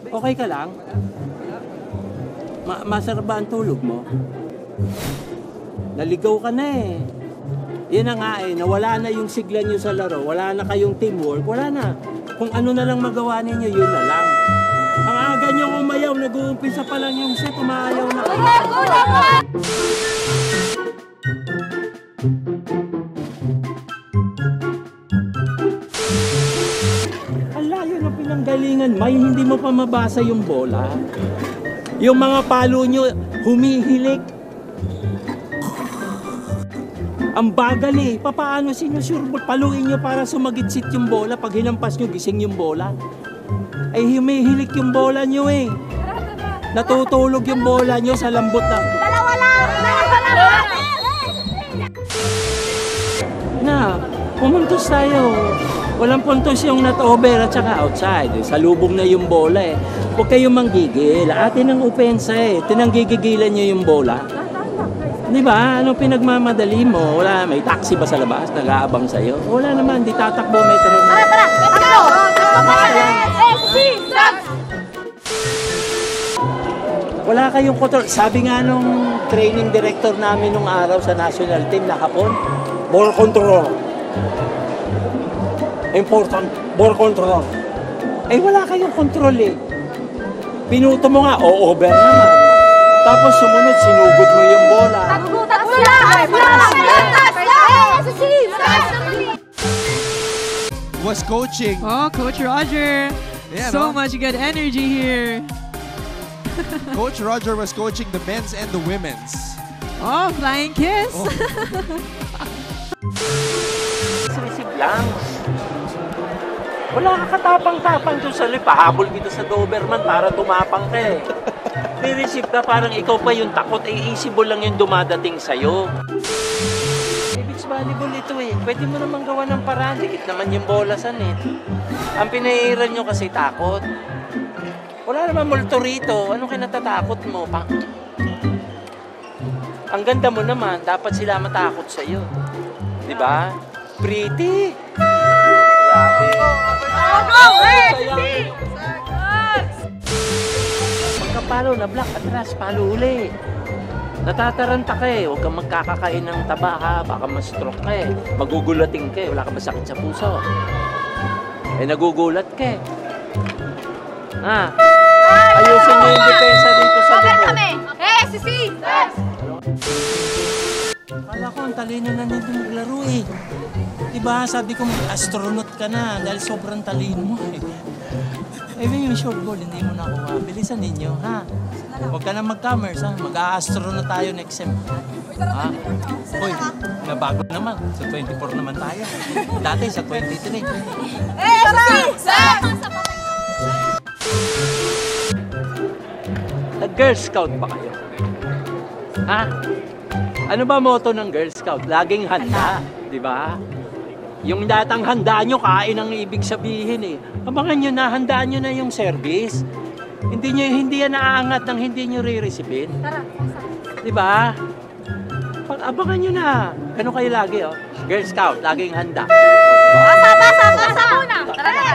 Okay ka lang? Masarap ba ang tulog mo? Naligaw ka na eh. Yan na nga eh, nawala na yung sigla nyo sa laro, wala na kayong teamwork, wala na. Kung ano na lang magawa ninyo, yun na lang. Ang aga nyo umayaw, nag-uumpisa pa lang yung set, umayaw na kayo. Ang layo na pinanggalingan, may hindi mo pa mabasa yung bola. Yung mga palo nyo, humihilik. Ang bagal eh. Paano sinusurbol? Paluin nyo para sumagitsit yung bola. Pag hinampas nyo, gising yung bola. Ay humihilik yung bola nyo eh. Natutulog yung bola nyo sa lambot na. Dalawa lang! Na, pumuntos tayo. Walang puntos yung not-over at saka outside. Salubong na yung bola eh. Huwag kayong manggigil. Atin ang opensa eh. Tinanggigigilan nyo yung bola. Di ba? Anong pinagmamadali mo? Wala, may taxi ba sa labas? Nag-aabang sa'yo? Wala naman, di tatakbo, may tren. Tara! Takbo! Wala kayong control. Sabi nga nung training director namin nung araw sa national team na hapon, ball control. Important, ball control. Eh wala kayong control eh. Pinuto mo nga, over naman. Tapos sumunod, sinugod mo yung bola. Was coaching. Oh, Coach Roger. Yeah, So no? much good energy here. Coach Roger was coaching the men's and the women's. Oh, flying kiss. Oh. Sinisip lang. Wala ka katapang-tapang doon sa lip. Pahabol kita sa Doberman para tumapang ka eh. Re-receive ka parang ikaw pa yung takot. Isibol lang yung dumadating sa'yo. Beach volleyball ito eh. Pwede mo naman gawa ng paraan. Dikit naman yung bolasan eh. Ang pinahiran nyo kasi takot. Wala naman multo rito. Anong kinatatakot mo? Ang ganda mo naman. Dapat sila matakot sa'yo. Diba? Pretty. Grabe. Pagkapalo na black, atras, palo uli. Natataranta ka eh. Huwag kang magkakakain ng taba ha. Baka ma-stroke ka eh. Magugulating ka eh. Wala ka ba sakit sa puso? Eh nagugulat ka eh. Ha? Ayusin nyo yung depensa dito sa likod. Sisi! Kala ko ang talino na nito maglaro eh. Diba sabi ko astronaut ka na dahil sobrang talino mo eh. Eh yung short goal hindi mo nakuha. Bilisan ninyo ha. Huwag ka na mag-commerce ha. Mag-a-astronaut tayo next sem. Ha? Uy, nabago naman. Sa 24 naman tayo. Dati sa 23. Nag-Girl Scout ba kayo? Ha? Ano ba motto ng Girl Scout? Laging handa, di ba? Yung datang handa nyo, kain ang ibig sabihin eh. Abangan nyo na, handaan nyo na yung service. Hindi yan naaangat ng hindi nyo re-receivein. Di ba? Abangan nyo na. Ganun kayo lagi oh. Girl Scout, laging handa. Sama muna! Tara!